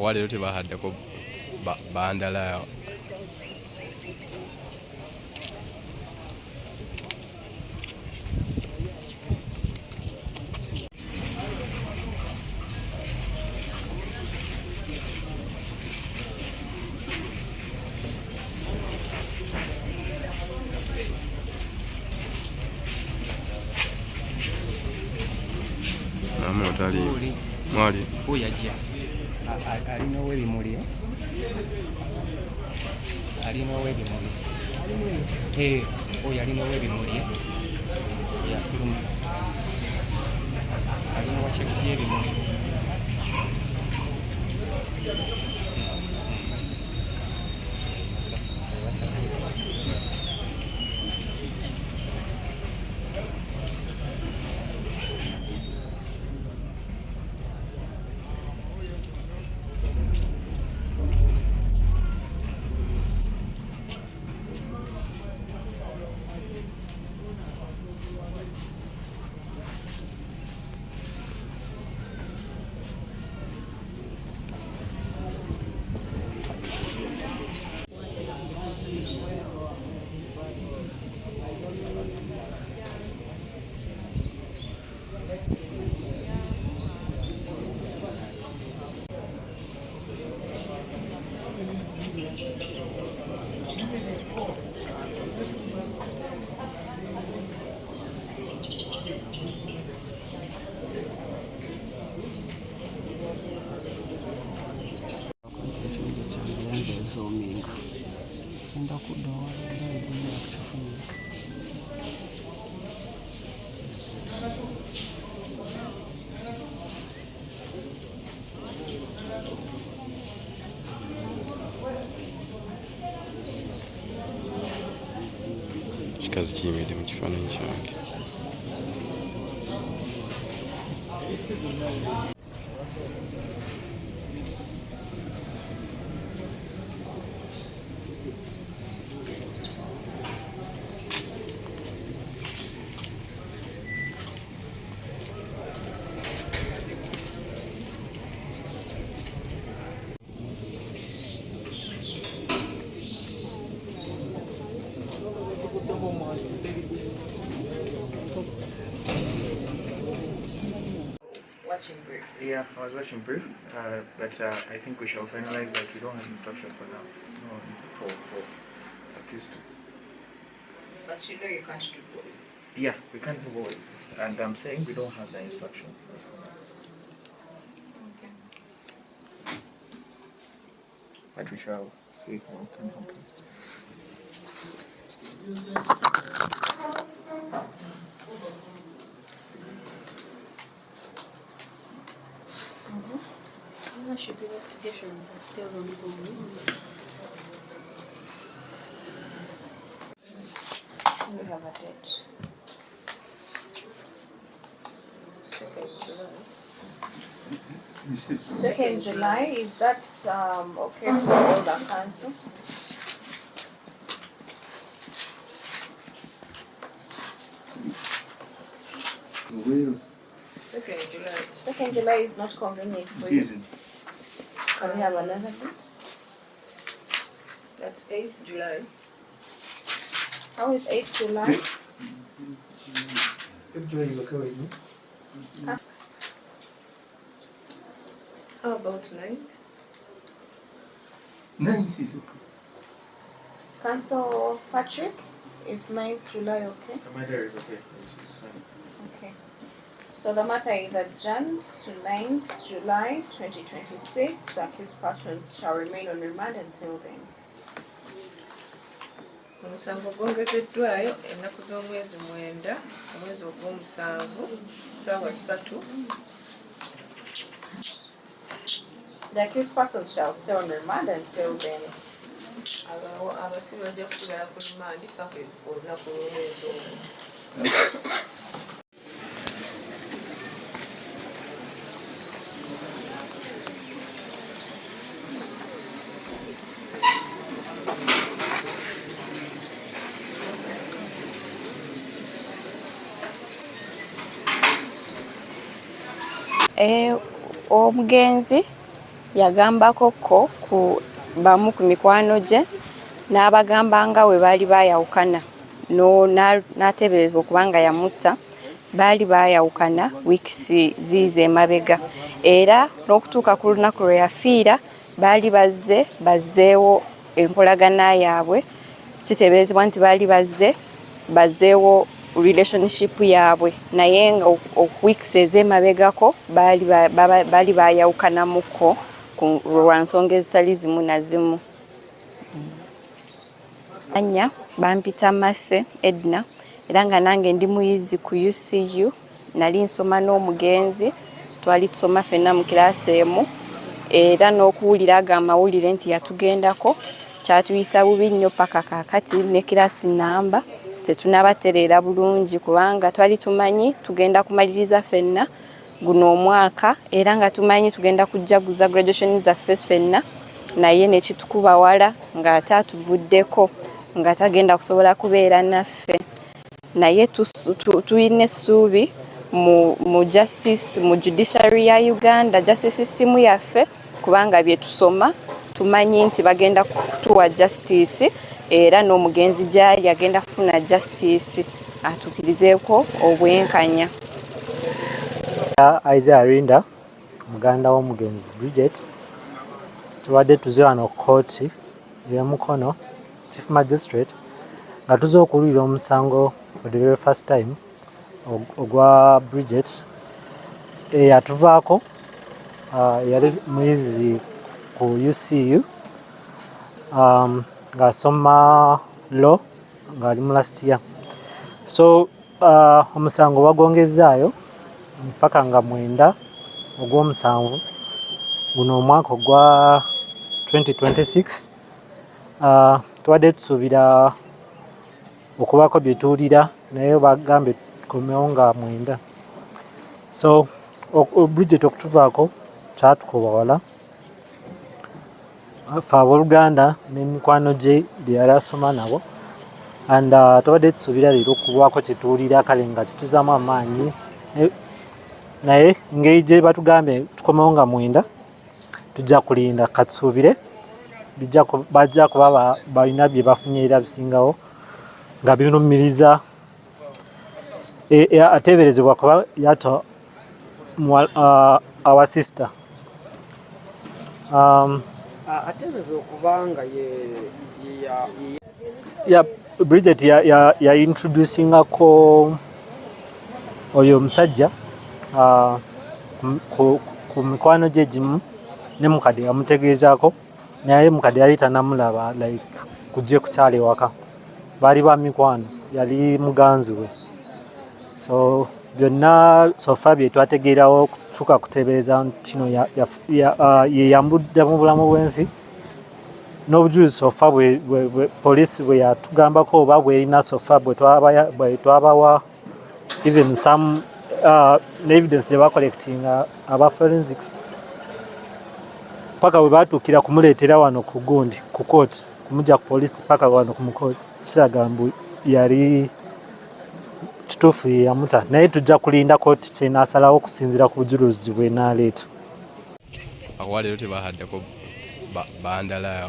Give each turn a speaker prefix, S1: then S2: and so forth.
S1: owaleero tebahaddeko bandala mwali
S2: oyajja alina ow'ebimuli oyo alina ow'ebimuli alina wacekiti y'ebimuli
S1: kikazi kiyimiridde mu kifaananyi kyange.
S3: Watching brief. Yeah, I was watching brief, but I think we shall finalize that. We don't have instruction for now. No, it's for accused.
S4: But you know you can't do both.
S3: Yeah, we can't do both. And I'm saying we don't have the instruction.
S4: Okay.
S3: But we shall see what can happen.
S4: Should investigations are still ongoing. We have a date. 2nd July. 2nd July, is that okay for all the council?
S5: Well,
S4: 2nd July. 2nd July is not convenient for you. Can we have another date? That's 8th July. How is 8th July?
S3: 8th July is okay with me.
S4: How about 9th?
S5: 9th is okay.
S4: Council Patrick, is 9th July okay?
S3: The matter is okay. It's fine.
S4: Okay. So the matter is adjourned to 9th July 2026. The accused persons shall remain on remand until then.
S6: Omusango gwongezeddwayo ennaku z'omwezi 9 omwezi ogw'omusanvu ssaawa 3.
S4: The accused persons shall stay on remand until then.
S6: Abasibe bajja kusigala ku rimandi paka olunaku lw'omwezi ogwo.
S7: Omugenzi yagambako ku bamu ku mikwano gye n'abagamba nga we baali baayawukana n'ateeberezebwa okubanga yamutta baali baayawukana wiikisi ziizo emabega era n'okutuuka ku lunaku lwe yafiira baali bazzeewo enkolagana yaabwe kiteeberezebwa nti baali bazzeewo relationship yaabwe naye nga wiikisi ez'emabegako baali baayawukanamuko lwa nsonga ezitali zimu na zimu. Anya bampita Mase Edna era nga nange ndi muyizi ku UCU nali nsoma n'omugenzi twali tusoma ffenna mu kiraasi emu era n'okuwulira ago amawulire nti yatugendako kyatuyisa bubi nnyo paka kaakati ne kiraasi namba tetunabatereera bulungi kubanga twali tumanyi tugenda kumaliriza ffenna guno omwaka era nga tumanyi tugenda kujjaguza graduation zaffe ffenna naye nekitukuba wala nga ate atuvuddeko nga tagenda kusobola kubeera naffe naye tulina essuubi mu justice mu judiciary ya Uganda justice system yaffe kubanga bye tusoma tumanyi nti bagenda kutuwa justice era n'omugenzi gyali agenda kufuna justice atuukirizeeko obwenkanya.
S8: Isaiah Alinda muganda w'omugenzi Bridget tubadde tuze wano kkooti y'Emukono Chief Magistrate nga tuze okuwulira omusango for the very first time ogwa Bridget eyatuvaako yali muyizi ku UCU ng'asoma law ng'ali mu last year so omusango bagongezaayo mpaka nga 9 ogw'omusanvu guno omwaka ogwa 2026 tubadde tusuubira okubaako bye tuwulira naye bagambe tukomewo nga 9 so Bridget okutuvaako kyatukoba wala ffe abooluganda n'emikwano gye bye yali asoma nabo and tubadde tusuubira leero okubaako kye tuwulira kale nga kituzaamu amaanyi naye engeri gye batugambe tukomewo nga 9 tujja kulinda katusuubire bajja kuba balina bye bafunye era bisingawo nga binumiriza ateeberezebwa kuba yata our sister
S9: ateeberezebwa okubanga
S8: Bridget ya introducingako oyo omusajja ku mikwano gye gimu ne mukadde yamutegeezaako naye mukadde yali tanamulaba like kujje kukyala ewaka baali ba mikwano yali muganzi we so byonna sofa bye twategeerawo okutuuka kuteebereza nti no ye yambudde mu bulamu bw'ensi n'obujulizi sofa poliisi bwe yatugambako oba bwerina sofa bwe twabawa even some evidence gye bacollectinga aba forensics paka bwe batuukira kumuleetera wano ku gundi ku kooti kumujja ku poliisi paka wano ku mukooti kiraga mbu yali kituufu ye yamuta naye tujja kulinda kooti kyenaasalawo okusinziira ku bujulizi bwe naaleeta.
S1: Awo leero tebahaddeko bandala